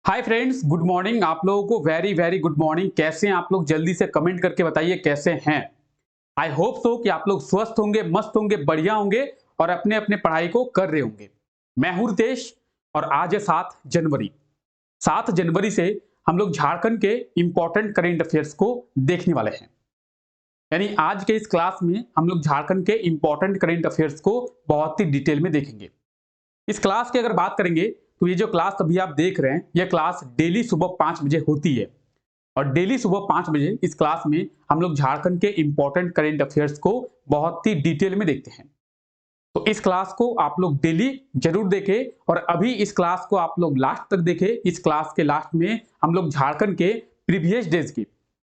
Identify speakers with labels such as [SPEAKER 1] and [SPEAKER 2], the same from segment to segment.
[SPEAKER 1] Hi friends, good morning. आप लोगों को वेरी वेरी गुड मॉर्निंग। कैसे हैं आप लोग? जल्दी से कमेंट करके बताइए कैसे हैं। आई होप सो कि आप लोग स्वस्थ होंगे, मस्त होंगे, बढ़िया होंगे और अपने अपने पढ़ाई को कर रहे होंगे। मैं हूं रितेश और आज है 7 जनवरी। 7 जनवरी से हम लोग झारखंड के इंपॉर्टेंट करेंट अफेयर्स को देखने वाले हैं। यानी आज के इस क्लास में हम लोग झारखंड के इंपॉर्टेंट करेंट अफेयर्स को बहुत ही डिटेल में देखेंगे। इस क्लास की अगर बात करेंगे तो ये जो क्लास अभी आप देख रहे हैं, यह क्लास डेली सुबह 5 बजे होती है और डेली सुबह 5 बजे इस क्लास में हम लोग झारखंड के इंपॉर्टेंट करेंट अफेयर्स को बहुत ही डिटेल में देखते हैं। तो इस क्लास को आप लोग डेली जरूर देखें और अभी इस क्लास को आप लोग लास्ट तक देखें। इस क्लास के लास्ट में हम लोग झारखंड के प्रीवियस डेज की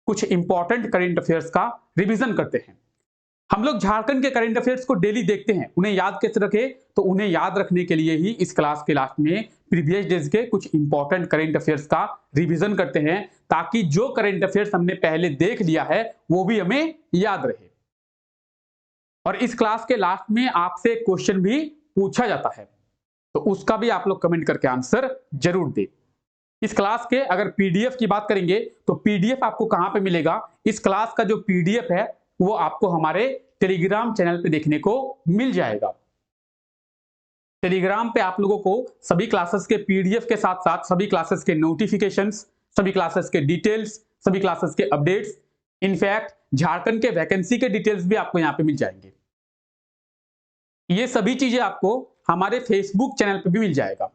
[SPEAKER 1] कुछ इंपॉर्टेंट करेंट अफेयर्स का रिवीजन करते हैं। हम लोग झारखंड के करंट अफेयर्स को डेली देखते हैं, उन्हें याद कैसे रखें? तो उन्हें याद रखने के लिए ही इस क्लास के लास्ट में प्रीवियस डेज के कुछ इंपॉर्टेंट करंट अफेयर्स का रिवीजन करते हैं, ताकि जो करंट अफेयर्स हमने पहले देख लिया है वो भी हमें याद रहे। और इस क्लास के लास्ट में आपसे क्वेश्चन भी पूछा जाता है, तो उसका भी आप लोग कमेंट करके आंसर जरूर दें। इस क्लास के अगर पीडीएफ की बात करेंगे तो पीडीएफ आपको कहां पे मिलेगा? इस क्लास का जो पीडीएफ है वो आपको हमारे टेलीग्राम चैनल पे देखने को मिल जाएगा। टेलीग्राम पे आप लोगों को सभी क्लासेस के पीडीएफ के साथ साथ सभी क्लासेस के नोटिफिकेशंस, सभी क्लासेस के डिटेल्स, सभी क्लासेस के अपडेट्स, इनफैक्ट झारखंड के वैकेंसी के डिटेल्स भी आपको यहां पे मिल जाएंगे। ये सभी चीजें आपको हमारे फेसबुक चैनल पे भी मिल जाएगा।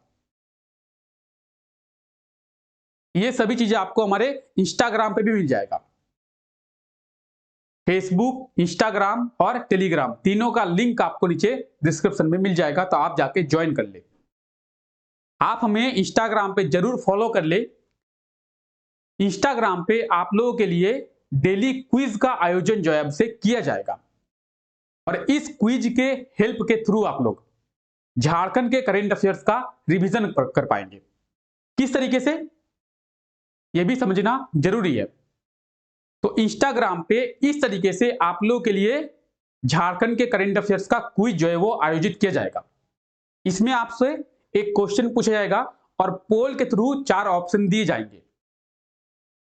[SPEAKER 1] ये सभी चीजें आपको हमारे इंस्टाग्राम पे भी मिल जाएगा। फेसबुक, इंस्टाग्राम और टेलीग्राम तीनों का लिंक आपको नीचे डिस्क्रिप्शन में मिल जाएगा, तो आप जाके ज्वाइन कर ले। आप हमें इंस्टाग्राम पे जरूर फॉलो कर ले। इंस्टाग्राम पे आप लोगों के लिए डेली क्विज का आयोजन जो है अब से किया जाएगा और इस क्विज के हेल्प के थ्रू आप लोग झारखंड के करंट अफेयर्स का रिवीजन कर पाएंगे। किस तरीके से, यह भी समझना जरूरी है। तो इंस्टाग्राम पे इस तरीके से आप लोगों के लिए झारखंड के करंट अफेयर्स का क्विज जो है वो आयोजित किया जाएगा। इसमें आपसे एक क्वेश्चन पूछा जाएगा और पोल के थ्रू 4 ऑप्शन दिए जाएंगे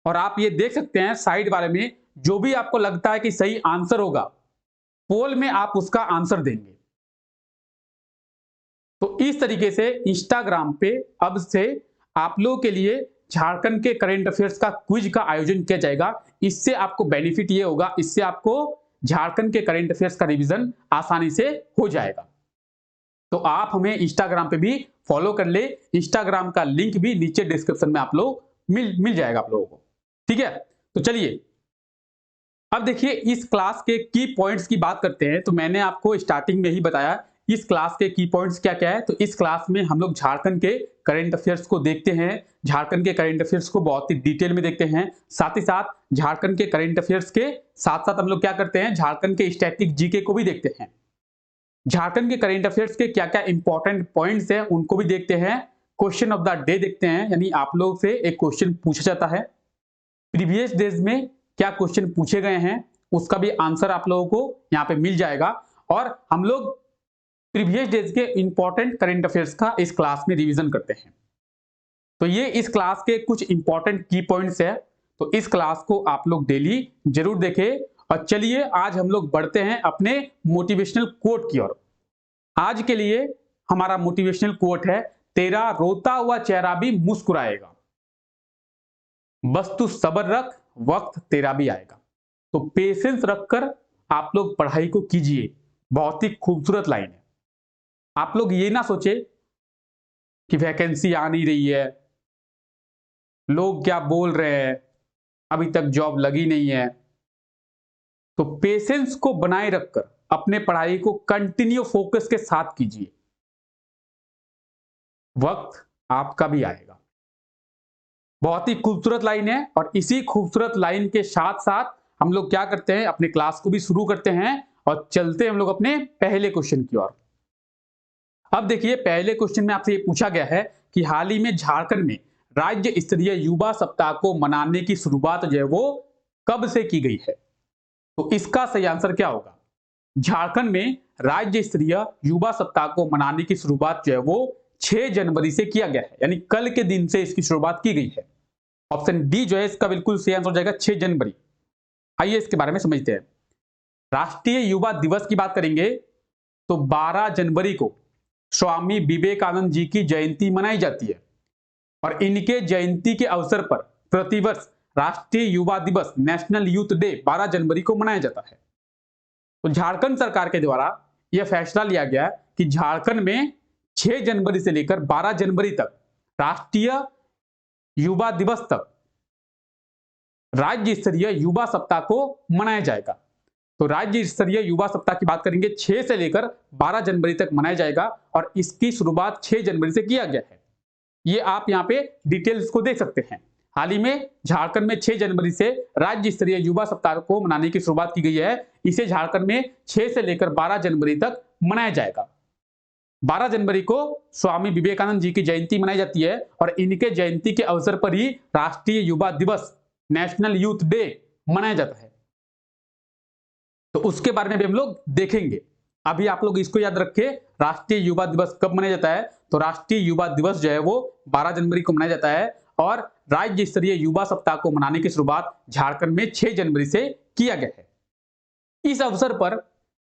[SPEAKER 1] और आप ये देख सकते हैं साइड वाले में, जो भी आपको लगता है कि सही आंसर होगा पोल में आप उसका आंसर देंगे। तो इस तरीके से इंस्टाग्राम पे अब से आप लोगों के लिए झारखंड के करंट अफेयर्स का क्विज का आयोजन किया जाएगा। इससे आपको बेनिफिट ये होगा, इससे आपको झारखंड के करंट अफेयर्स का रिवीजन आसानी से हो जाएगा। तो आप हमें इंस्टाग्राम पे भी फॉलो कर ले। इंस्टाग्राम का लिंक भी नीचे डिस्क्रिप्शन में आप लोग मिल जाएगा आप लोगों को। ठीक है, तो चलिए अब देखिए इस क्लास के की पॉइंट्स की बात करते हैं। तो मैंने आपको स्टार्टिंग में ही बताया इस क्लास के की पॉइंट्स क्या क्या है। तो इस क्लास में हम लोग झारखंड के करंट अफेयर्स को देखते हैं, झारखंड के करंट अफेयर्स को बहुत ही डिटेल में देखते हैं। साथ ही साथ झारखंड के करंट अफेयर्स के साथ साथ हम लोग क्या करते हैं, झारखंड के स्टैटिक जीके को भी देखते हैं। झारखंड के करंट अफेयर्स के क्या क्या इंपॉर्टेंट पॉइंट्स है उनको भी देखते हैं। क्वेश्चन ऑफ द डे देखते हैं, यानी आप लोग से एक क्वेश्चन पूछा जाता है, प्रीवियस डेज में क्या क्वेश्चन पूछे गए हैं उसका भी आंसर आप लोगों को यहाँ पे मिल जाएगा। और हम लोग प्रीवियस डेज के इंपॉर्टेंट करंट अफेयर्स का इस क्लास में रिवीजन करते हैं। तो ये इस क्लास के कुछ इंपॉर्टेंट की पॉइंट्स है। तो इस क्लास को आप लोग डेली जरूर देखें। और चलिए आज हम लोग बढ़ते हैं अपने मोटिवेशनल कोट की ओर। आज के लिए हमारा मोटिवेशनल कोट है, तेरा रोता हुआ चेहरा भी मुस्कुराएगा, बस तू सब्र रख, वक्त तेरा भी आएगा। तो पेशेंस रखकर आप लोग पढ़ाई को कीजिए। बहुत ही खूबसूरत लाइन है। आप लोग ये ना सोचे कि वैकेंसी आ नहीं रही है, लोग क्या बोल रहे हैं, अभी तक जॉब लगी नहीं है। तो पेशेंस को बनाए रखकर अपने पढ़ाई को कंटिन्यू फोकस के साथ कीजिए, वक्त आपका भी आएगा। बहुत ही खूबसूरत लाइन है और इसी खूबसूरत लाइन के साथ साथ हम लोग क्या करते हैं, अपने क्लास को भी शुरू करते हैं और चलते हैं हम लोग अपने पहले क्वेश्चन की ओर। अब देखिए पहले क्वेश्चन में आपसे ये पूछा गया है कि हाल ही में झारखंड में राज्य स्तरीय युवा सप्ताह को मनाने की शुरुआत जो है वो कब से की गई है? तो इसका सही आंसर क्या होगा? झारखंड में राज्य स्तरीय युवा सप्ताह को मनाने की शुरुआत जो है वो 6 जनवरी से किया गया है, यानी कल के दिन से इसकी शुरुआत की गई है। ऑप्शन डी जो है इसका बिल्कुल सही आंसर हो जाएगा 6 जनवरी। आइए इसके बारे में समझते हैं। राष्ट्रीय युवा दिवस की बात करेंगे तो 12 जनवरी को स्वामी विवेकानंद जी की जयंती मनाई जाती है और इनके जयंती के अवसर पर प्रतिवर्ष राष्ट्रीय युवा दिवस नेशनल यूथ डे 12 जनवरी को मनाया जाता है। तो झारखंड सरकार के द्वारा यह फैसला लिया गया कि झारखंड में 6 जनवरी से लेकर 12 जनवरी तक राष्ट्रीय युवा दिवस तक राज्य स्तरीय युवा सप्ताह को मनाया जाएगा। तो राज्य स्तरीय युवा सप्ताह की बात करेंगे 6 से लेकर 12 जनवरी तक मनाया जाएगा और इसकी शुरुआत 6 जनवरी से किया गया है। ये आप यहाँ पे डिटेल्स को देख सकते हैं। हाल ही में झारखंड में 6 जनवरी से राज्य स्तरीय युवा सप्ताह को मनाने की शुरुआत की गई है। इसे झारखंड में 6 से लेकर 12 जनवरी तक मनाया जाएगा। 12 जनवरी को स्वामी विवेकानंद जी की जयंती मनाई जाती है और इनके जयंती के अवसर पर ही राष्ट्रीय युवा दिवस नेशनल यूथ डे मनाया जाता है। तो उसके बारे में भी हम लोग देखेंगे। अभी आप लोग इसको याद रखें, राष्ट्रीय युवा दिवस कब मनाया जाता है। तो राष्ट्रीय युवा दिवस जो है वो 12 जनवरी को मनाया जाता है और राज्य स्तरीय युवा सप्ताह को मनाने की शुरुआत झारखंड में 6 जनवरी से किया गया है। इस अवसर पर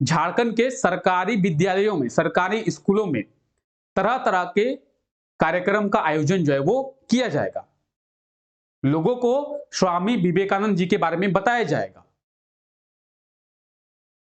[SPEAKER 1] झारखंड के सरकारी विद्यालयों में, सरकारी स्कूलों में तरह तरह के कार्यक्रम का आयोजन जो है वो किया जाएगा। लोगों को स्वामी विवेकानंद जी के बारे में बताया जाएगा।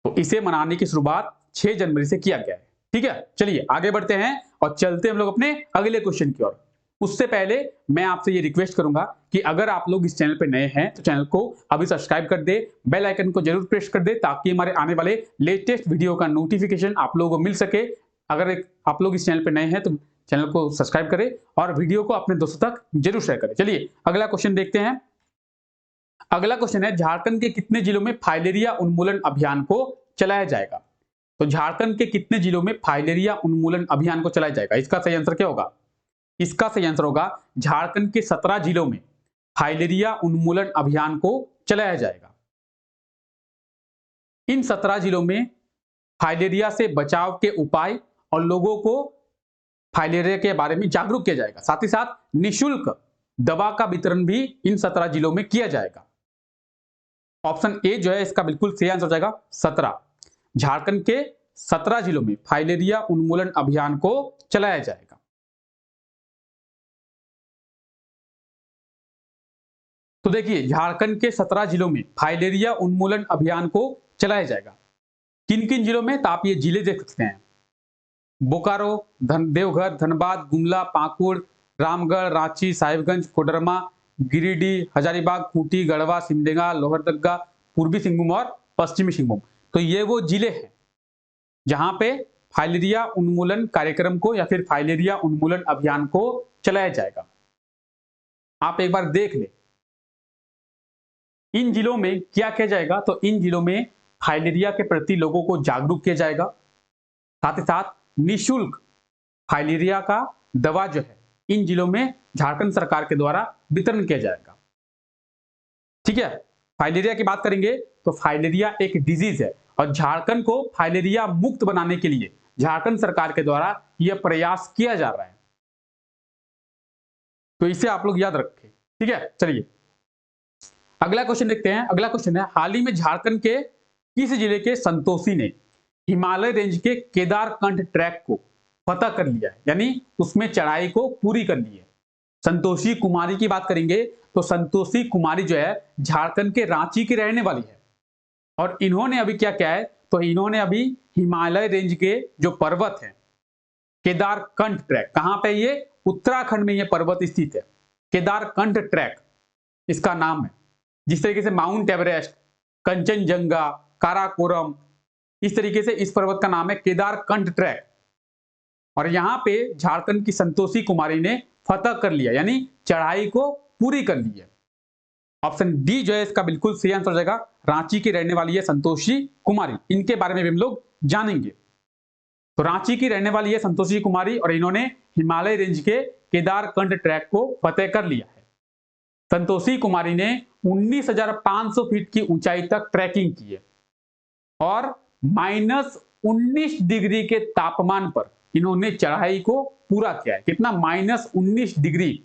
[SPEAKER 1] तो इसे मनाने की शुरुआत 6 जनवरी से किया गया है। ठीक है, चलिए आगे बढ़ते हैं और चलते हम लोग अपने अगले क्वेश्चन की ओर। उससे पहले मैं आपसे ये रिक्वेस्ट करूंगा कि अगर आप लोग इस चैनल पर नए हैं तो चैनल को अभी सब्सक्राइब कर दे, बेल आइकन को जरूर प्रेस कर दे ताकि हमारे आने वाले लेटेस्ट वीडियो का नोटिफिकेशन आप लोगों को मिल सके। अगर आप लोग इस चैनल पर नए हैं तो चैनल को सब्सक्राइब करें और वीडियो को अपने दोस्तों तक जरूर शेयर करें। चलिए अगला क्वेश्चन देखते हैं। अगला क्वेश्चन है, झारखंड के कितने जिलों में फाइलेरिया उन्मूलन अभियान को चलाया जाएगा। तो झारखंड के कितने जिलों में फाइलेरिया उन्मूलन अभियान को चलाया जाएगा। इसका सही आंसर क्या होगा। इसका सही आंसर होगा झारखंड के 17 जिलों में फाइलेरिया उन्मूलन अभियान को चलाया जाएगा। इन 17 जिलों में फाइलेरिया से बचाव के उपाय और लोगों को फाइलेरिया के बारे में जागरूक किया जाएगा। साथ ही साथ निःशुल्क दवा का वितरण भी इन 17 जिलों में किया जाएगा। ऑप्शन ए जो है इसका बिल्कुल सही आंसर हो जाएगा 17। झारखंड के 17 जिलों में फाइलेरिया उन्मूलन अभियान को चलाया जाएगा। तो देखिए झारखंड के 17 जिलों में फाइलेरिया उन्मूलन अभियान को चलाया जाएगा। किन किन जिलों में, तो आप ये जिले देख सकते हैं। बोकारो, देवघर, धनबाद, गुमला, पाकुड़, रामगढ़, रांची, साहिबगंज, कोडरमा, गिरिडीह, हजारीबाग, खूंटी, गढ़वा, सिमडेगा, लोहरदगा, पूर्वी सिंहभूम और पश्चिमी सिंहभूम। तो ये वो जिले हैं जहां पे फाइलेरिया उन्मूलन कार्यक्रम को या फिर फाइलेरिया उन्मूलन अभियान को चलाया जाएगा। आप एक बार देख ले इन जिलों में क्या किया जाएगा। तो इन जिलों में फाइलेरिया के प्रति लोगों को जागरूक किया जाएगा। साथ ही साथ निःशुल्क फाइलेरिया का दवा जो है इन जिलों में झारखंड सरकार के द्वारा वितरण किया जाएगा। ठीक है, फाइलेरिया की बात करेंगे तो फाइलेरिया एक डिजीज है और झारखंड को फाइलेरिया मुक्त बनाने के लिए झारखंड सरकार के द्वारा यह प्रयास किया जा रहा है। तो इसे आप लोग याद रखें। ठीक है, चलिए अगला क्वेश्चन देखते हैं। अगला क्वेश्चन है, हाल ही में झारखंड के किस जिले के संतोषी ने हिमालय रेंज के केदारकंठ ट्रैक को फतह कर लिया है, यानी उसमें चढ़ाई को पूरी कर ली है। संतोषी कुमारी की बात करेंगे तो संतोषी कुमारी जो है झारखंड के रांची की रहने वाली है और इन्होंने अभी क्या किया है, तो इन्होंने अभी हिमालय रेंज के जो पर्वत है केदारकंठ ट्रैक, कहां पे ये उत्तराखंड में ये पर्वत स्थित है। केदारकंठ ट्रैक इसका नाम है। जिस तरीके से माउंट एवरेस्ट, कंचनजंगा, काराकोरम, इस तरीके से इस पर्वत का नाम है केदारकंठ ट्रैक। और यहां पे झारखंड की संतोषी कुमारी ने फतह कर लिया, यानी चढ़ाई को पूरी कर ली है। ऑप्शन डी जो है इसका बिल्कुल सही आंसर हो जाएगा। रांची की रहने वाली है संतोषी कुमारी। इनके बारे में भी हम लोग जानेंगे। तो रांची की रहने वाली है संतोषी कुमारी और इन्होंने हिमालय रेंज के केदारकंठ ट्रैक को फतेह कर लिया है। संतोषी कुमारी ने 19,500 फीट की ऊंचाई तक ट्रैकिंग की है और -19 डिग्री के तापमान पर इन्होंने चढ़ाई को पूरा किया है। कितना? -19 डिग्री।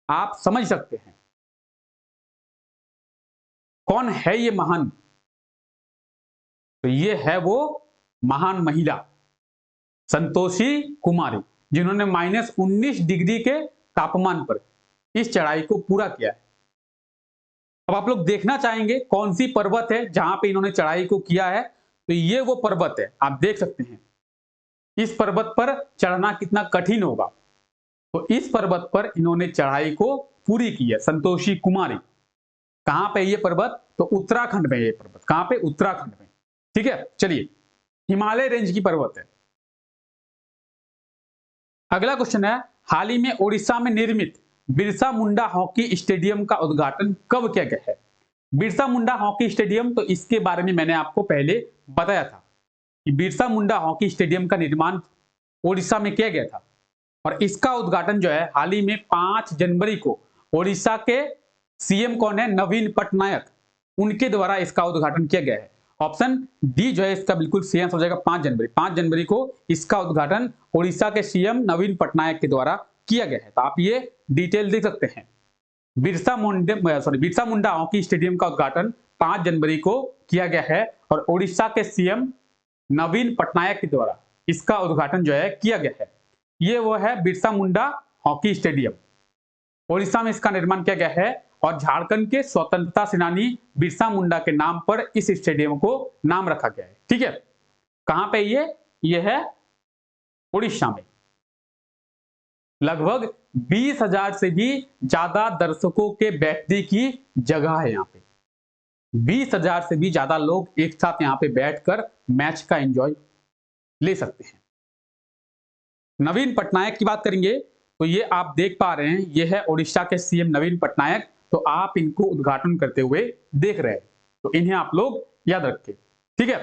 [SPEAKER 1] आप समझ सकते हैं कौन है ये महान? तो ये है वो महान महिला संतोषी कुमारी, जिन्होंने -19 डिग्री के तापमान पर इस चढ़ाई को पूरा किया है। अब आप लोग देखना चाहेंगे कौन सी पर्वत है जहां पे इन्होंने चढ़ाई को किया है। तो ये वो पर्वत है, आप देख सकते हैं इस पर्वत पर चढ़ना कितना कठिन होगा। तो इस पर्वत पर इन्होंने चढ़ाई को पूरी की है संतोषी कुमारी। कहां पे ये पर्वत? तो उत्तराखंड में ये पर्वत। कहां पे? उत्तराखंड में। ठीक है, चलिए हिमालय रेंज की पर्वत है। अगला क्वेश्चन है, हाल ही में ओडिशा में निर्मित बिरसा मुंडा हॉकी स्टेडियम का उद्घाटन कब किया गया है? बिरसा मुंडा हॉकी स्टेडियम, तो इसके बारे में मैंने आपको पहले बताया था कि बिरसा मुंडा हॉकी स्टेडियम का निर्माण ओडिशा में किया गया था और इसका उद्घाटन जो है हाल ही में 5 जनवरी को ओडिशा के सीएम कौन है? नवीन पटनायक, उनके द्वारा इसका उद्घाटन किया गया है। ऑप्शन डी जो है इसका बिल्कुल सही आंसर हो जाएगा 5 जनवरी। 5 जनवरी को इसका उद्घाटन ओडिशा के सीएम नवीन पटनायक के द्वारा किया गया है। तो आप ये डिटेल देख सकते हैं। बिरसा मुंडा हॉकी स्टेडियम का उद्घाटन 5 जनवरी को किया गया है और ओडिशा के सीएम नवीन पटनायक के द्वारा इसका उद्घाटन जो है किया गया है। ये वो है बिरसा मुंडा हॉकी स्टेडियम। ओडिशा में इसका निर्माण किया गया है और झारखंड के स्वतंत्रता सेनानी बिरसा मुंडा के नाम पर इस स्टेडियम को नाम रखा गया है। ठीक है, कहां पे ये है? ओडिशा में। लगभग 20,000 से भी ज्यादा दर्शकों के बैठने की जगह है यहाँ पे। 20,000 से भी ज्यादा लोग एक साथ यहाँ पे बैठकर मैच का एंजॉय ले सकते हैं। नवीन पटनायक की बात करेंगे तो ये आप देख पा रहे हैं, ये है ओडिशा के सीएम नवीन पटनायक। तो आप इनको उद्घाटन करते हुए देख रहे हैं, तो इन्हें आप लोग याद रखें। ठीक है,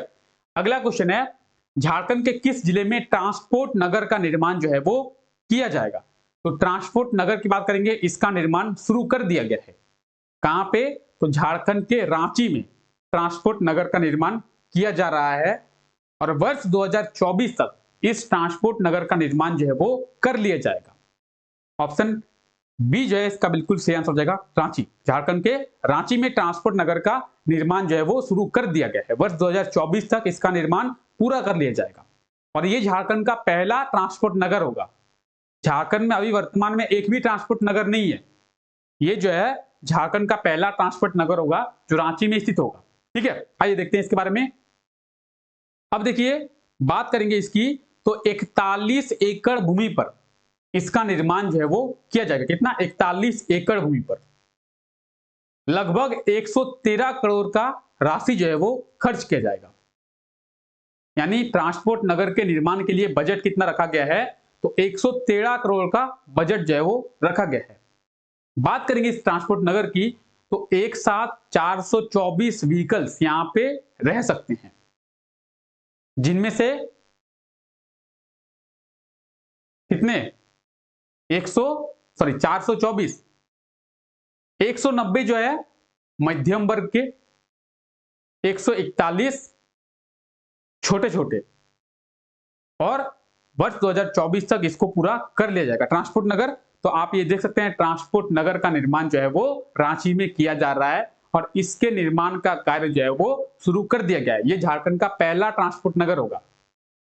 [SPEAKER 1] अगला क्वेश्चन है, झारखंड के किस जिले में ट्रांसपोर्ट नगर का निर्माण जो है वो किया जाएगा? तो ट्रांसपोर्ट नगर की बात करेंगे, इसका निर्माण शुरू कर दिया गया है। कहां पे? तो झारखंड के रांची में ट्रांसपोर्ट नगर का निर्माण किया जा रहा है और वर्ष 2024 तक इस ट्रांसपोर्ट नगर का निर्माण जो है वो कर लिया जाएगा। ऑप्शन बी जो है इसका बिल्कुल सही आंसर हो जाएगा रांची। झारखंड के रांची में ट्रांसपोर्ट नगर का निर्माण जो है वो शुरू कर दिया गया है। वर्ष 2024 तक इसका निर्माण पूरा कर लिया जाएगा और ये झारखंड का पहला ट्रांसपोर्ट नगर होगा। झारखंड में अभी वर्तमान में एक भी ट्रांसपोर्ट नगर नहीं है। ये जो है झारखंड का पहला ट्रांसपोर्ट नगर होगा जो रांची में स्थित होगा। ठीक है, आइए देखते हैं इसके बारे में। अब देखिए बात करेंगे इसकी, तो 41 एकड़ भूमि पर इसका निर्माण जो है वो किया जाएगा। कितना? 41 एकड़ भूमि पर लगभग 113 करोड़ का राशि जो है वो खर्च किया जाएगा। यानी ट्रांसपोर्ट नगर के निर्माण के लिए बजट कितना रखा गया है? तो 113 करोड़ का बजट जो है वो रखा गया है। बात करेंगे इस ट्रांसपोर्ट नगर की, तो एक साथ 424 व्हीकल्स यहां पे रह सकते हैं, जिनमें से कितने? 424, 190 जो है मध्यम वर्ग के, 141 छोटे छोटे, और वर्ष 2024 तक इसको पूरा कर लिया जाएगा ट्रांसपोर्ट नगर। तो आप ये देख सकते हैं ट्रांसपोर्ट नगर का निर्माण जो है वो रांची में किया जा रहा है और इसके निर्माण का कार्य जो है वो शुरू कर दिया गया है। ये झारखंड का पहला ट्रांसपोर्ट नगर होगा।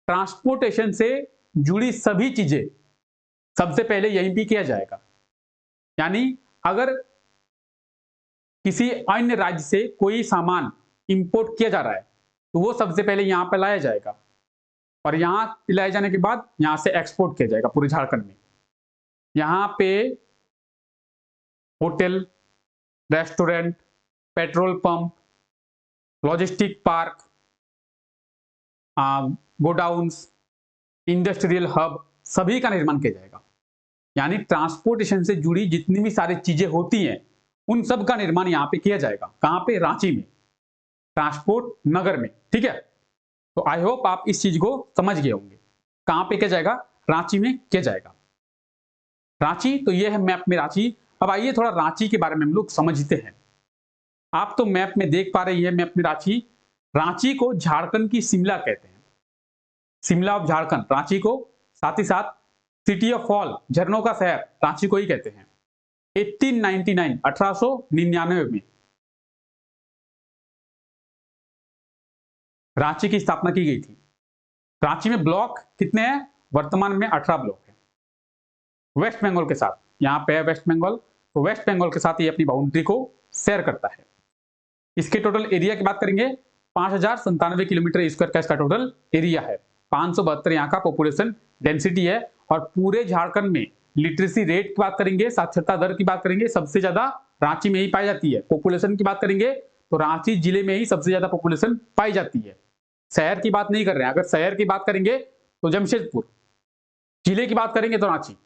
[SPEAKER 1] ट्रांसपोर्टेशन से जुड़ी सभी चीजें सबसे पहले यहीं भी किया जाएगा। यानी अगर किसी अन्य राज्य से कोई सामान इंपोर्ट किया जा रहा है तो वो सबसे पहले यहां पर लाया जाएगा और यहां लाए जाने के बाद यहां से एक्सपोर्ट किया जाएगा पूरे झारखंड में। यहां पे hotel, restaurant, petrol pump, logistic park, godowns, industrial hub, सभी का निर्माण किया जाएगा। यानी ट्रांसपोर्टेशन से जुड़ी जितनी भी सारी चीजें होती हैं उन सब का निर्माण यहां पे किया जाएगा। कहां पे? रांची में, ट्रांसपोर्ट नगर में। ठीक है, तो आई होप आप इस चीज को समझ गए होंगे। कहां पे किया जाएगा? रांची में किया जाएगा। रांची, तो ये है मैप में रांची। अब आइए थोड़ा रांची के बारे में हम लोग समझते हैं। आप तो मैप में देख पा रहे हैं, मैप में रांची। रांची को झारखंड की शिमला कहते हैं। शिमला ऑफ झारखंड रांची को, साथ ही साथ सिटी ऑफ फॉल झरनों का शहर रांची को ही कहते हैं। 1899 1899 में रांची की स्थापना की गई थी। रांची में ब्लॉक कितने हैं? वर्तमान में 18 ब्लॉक है। वेस्ट बंगाल के साथ, यहां पे है वेस्ट बंगाल, तो वेस्ट बंगाल के साथ ये अपनी बाउंड्री को शेयर करता है। इसके टोटल एरिया की बात करेंगे 5097 किलोमीटर स्क्वायर का इसका टोटल एरिया है। 572 यहाँ का पॉपुलेशन डेंसिटी है। और पूरे झारखंड में लिटरेसी रेट की बात करेंगे, साक्षरता दर की बात करेंगे, सबसे ज्यादा रांची में ही पाई जाती है। पॉपुलेशन की बात करेंगे तो रांची जिले में ही सबसे ज्यादा पॉपुलेशन पाई जाती है। शहर की बात नहीं कर रहे हैं, अगर शहर की बात करेंगे तो जमशेदपुर, जिले की बात करेंगे तो रांची।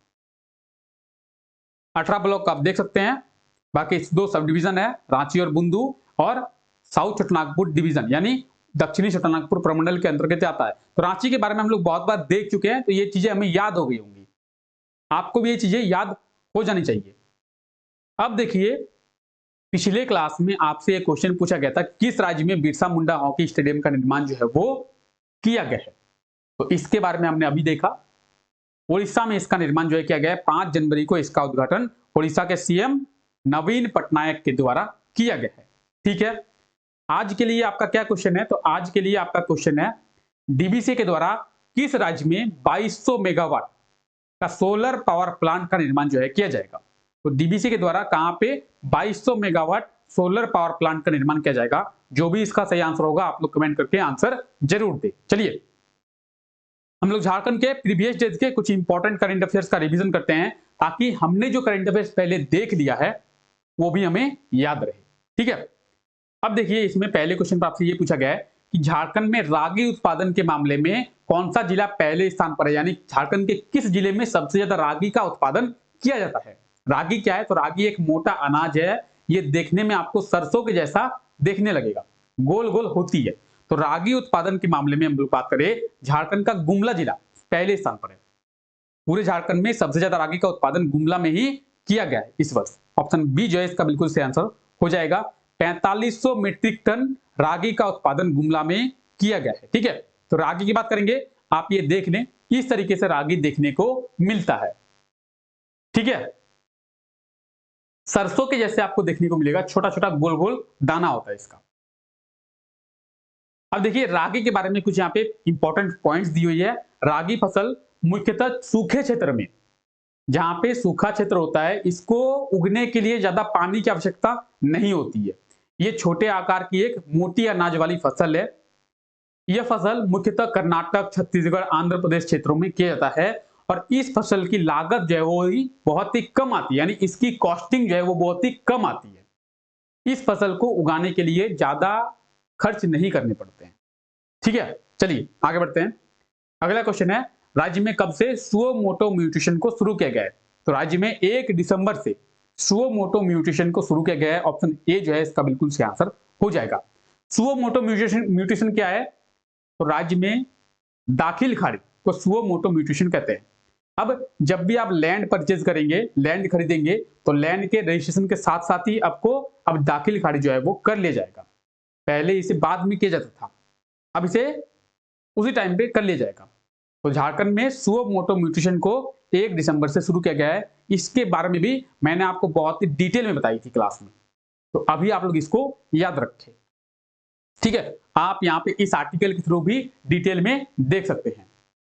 [SPEAKER 1] 18 ब्लॉक आप देख सकते हैं। बाकी 2 सब डिवीजन है, रांची और बुंदू, और साउथ छोटानागपुर डिवीजन यानी दक्षिणी छोटानागपुर प्रमंडल के अंतर्गत आता है। तो रांची के बारे में हम लोग बहुत बार देख चुके हैं, तो ये चीजें हमें याद हो गई होंगी। आपको भी ये चीजें याद हो जानी चाहिए। अब देखिए, पिछले क्लास में आपसे एक क्वेश्चन पूछा गया था, किस राज्य में बिरसा मुंडा हॉकी स्टेडियम का निर्माण जो है वो किया गया है? तो इसके बारे में हमने अभी देखा। उड़ीसा में इसका निर्माण जो है किया गया है। 5 जनवरी को इसका उद्घाटन उड़ीसा के सीएम नवीन पटनायक के द्वारा किया गया है। ठीक है, आज के लिए आपका क्या क्वेश्चन है? तो आज के लिए आपका क्वेश्चन है, डीबीसी के द्वारा किस राज्य में 2200 मेगावाट का सोलर पावर प्लांट का निर्माण जो है किया जाएगा? तो डीबीसी के द्वारा कहां पे 2200 मेगावाट सोलर पावर प्लांट का निर्माण किया जाएगा? जो भी इसका सही आंसर होगा आप लोग कमेंट करके आंसर जरूर दे। चलिए हम लोग झारखंड के प्रीवियस डेज के कुछ इंपॉर्टेंट करंट अफेयर्स का रिवीजन करते हैं, ताकि हमने जो करंट अफेयर्स पहले देख लिया है वो भी हमें याद रहे। ठीक है, अब देखिए, इसमें पहले क्वेश्चन पर आपसे ये पूछा गया है कि झारखंड में रागी उत्पादन के मामले में कौन सा जिला पहले स्थान पर है, यानी झारखंड के किस जिले में सबसे ज्यादा रागी का उत्पादन किया जाता है? रागी क्या है? तो रागी एक मोटा अनाज है, ये देखने में आपको सरसों के जैसा देखने लगेगा, गोल गोल होती है। तो रागी उत्पादन के मामले में हम लोग बात करें, झारखंड का गुमला जिला पहले स्थान पर है। पूरे झारखंड में सबसे ज्यादा रागी का उत्पादन गुमला में ही किया गया है इस वर्ष। ऑप्शन बी जो है इसका बिल्कुल सही आंसर हो जाएगा। 4500 मीट्रिक टन रागी का उत्पादन गुमला में किया गया है। ठीक है, तो रागी की बात करेंगे, आप ये देख लें, इस तरीके से रागी देखने को मिलता है। ठीक है, सरसों के जैसे आपको देखने को मिलेगा, छोटा छोटा गोल गोल दाना होता है इसका। अब देखिए, रागी के बारे में कुछ यहाँ पे इंपॉर्टेंट पॉइंट्स दी हुई है। रागी फसल मुख्यतः सूखे क्षेत्र में, जहां पे सूखा क्षेत्र होता है, इसको उगने के लिए ज्यादा पानी की आवश्यकता नहीं होती है। ये छोटे आकार की एक मोटी अनाज वाली फसल है। यह फसल मुख्यतः कर्नाटक, छत्तीसगढ़, आंध्र प्रदेश क्षेत्रों में किया जाता है। और इस फसल की लागत जो है वो बहुत ही कम आती है, यानी इसकी कॉस्टिंग जो है वो बहुत ही कम आती है। इस फसल को उगाने के लिए ज्यादा खर्च नहीं करने पड़ते हैं। ठीक है, चलिए आगे बढ़ते हैं। अगला क्वेश्चन है, राज्य में कब से सुओ मोटो म्यूटेशन को शुरू किया गया है? तो राज्य में 1 दिसंबर से सुओ मोटो म्यूटेशन को शुरू किया गया है। ऑप्शन ए जो है इसका बिल्कुल सही आंसर हो जाएगा। सुओ मोटो म्यूटेशन क्या है? तो राज्य में दाखिल खाड़ी को सुओ मोटो म्यूटेशन कहते हैं। अब जब भी आप लैंड परचेज करेंगे, लैंड खरीदेंगे, तो लैंड के रजिस्ट्रेशन के साथ साथ ही आपको अब दाखिल खाड़ी जो है वो कर लिया जाएगा। पहले इसे बाद में किया जाता था, अब इसे उसी टाइम पे कर लिया जाएगा। तो झारखंड में सुओ मोटो म्यूटेशन को 1 दिसंबर से शुरू किया गया है। इसके बारे में भी मैंने आपको बहुत ही डिटेल में बताई थी क्लास में, तो अभी आप लोग इसको याद रखें। ठीक है, आप यहाँ पे इस आर्टिकल के थ्रू भी डिटेल में देख सकते हैं।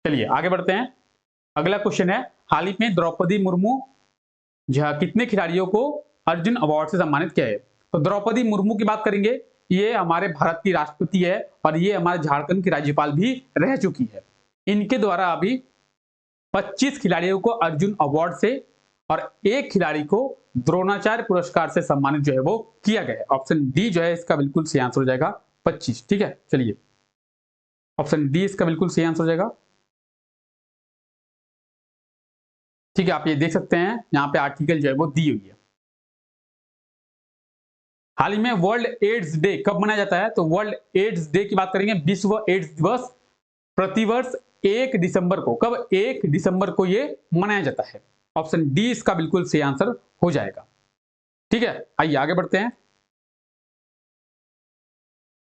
[SPEAKER 1] चलिए आगे बढ़ते हैं। अगला क्वेश्चन है, हाल ही में द्रौपदी मुर्मू कितने खिलाड़ियों को अर्जुन अवार्ड से सम्मानित किया है? तो द्रौपदी मुर्मू की बात करेंगे, ये हमारे भारत की राष्ट्रपति है और ये हमारे झारखंड की राज्यपाल भी रह चुकी है। इनके द्वारा अभी 25 खिलाड़ियों को अर्जुन अवार्ड से और 1 खिलाड़ी को द्रोणाचार्य पुरस्कार से सम्मानित जो है वो किया गया है। ऑप्शन डी जो है इसका बिल्कुल सही आंसर हो जाएगा, 25। ठीक है, चलिए ऑप्शन डी इसका बिल्कुल सही आंसर हो जाएगा। ठीक है, आप ये देख सकते हैं यहाँ पे आर्टिकल जो है वो दी हुई है। हाल ही में वर्ल्ड एड्स डे कब मनाया जाता है? तो वर्ल्ड एड्स डे की बात करेंगे, विश्व एड्स दिवस प्रतिवर्ष 1 दिसंबर को, कब? 1 दिसंबर को ये मनाया जाता है। ऑप्शन डी इसका बिल्कुल सही आंसर हो जाएगा। ठीक है, आइए आगे बढ़ते हैं।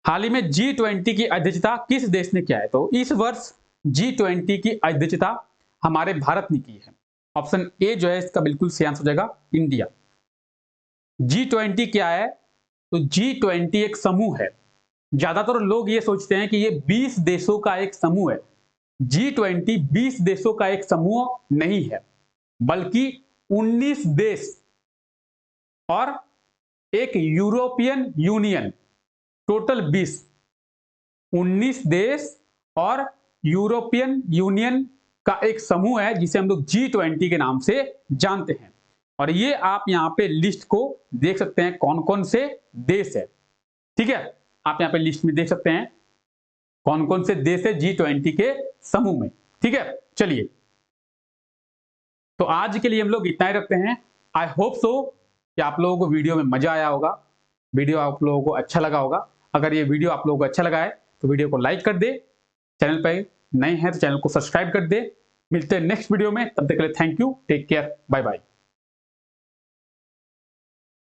[SPEAKER 1] हाल ही में G20 की अध्यक्षता किस देश ने किया है? तो इस वर्ष G20 की अध्यक्षता हमारे भारत ने की है। ऑप्शन ए जो है इसका बिल्कुल सही आंसर हो जाएगा इंडिया। G20 क्या है? तो G20 एक समूह है। ज्यादातर लोग ये सोचते हैं कि ये 20 देशों का एक समूह है। G20 20 देशों का एक समूह नहीं है, बल्कि 19 देश और एक यूरोपियन यूनियन, टोटल 20। 19 देश और यूरोपियन यूनियन का एक समूह है जिसे हम लोग G20 के नाम से जानते हैं। और ये आप यहां पे लिस्ट को देख सकते हैं कौन कौन से देश है। ठीक है, आप यहां पे लिस्ट में देख सकते हैं कौन कौन से देश है G20 के समूह में। ठीक है, चलिए तो आज के लिए हम लोग इतना ही रखते हैं। आई होप सो कि आप लोगों को वीडियो में मजा आया होगा, वीडियो आप लोगों को अच्छा लगा होगा। अगर ये वीडियो आप लोगों को अच्छा लगा है तो वीडियो को लाइक कर दे, चैनल पर नए हैं तो चैनल को सब्सक्राइब कर दे। मिलते हैं नेक्स्ट वीडियो में, तब तक के लिए thank you, take care, bye bye.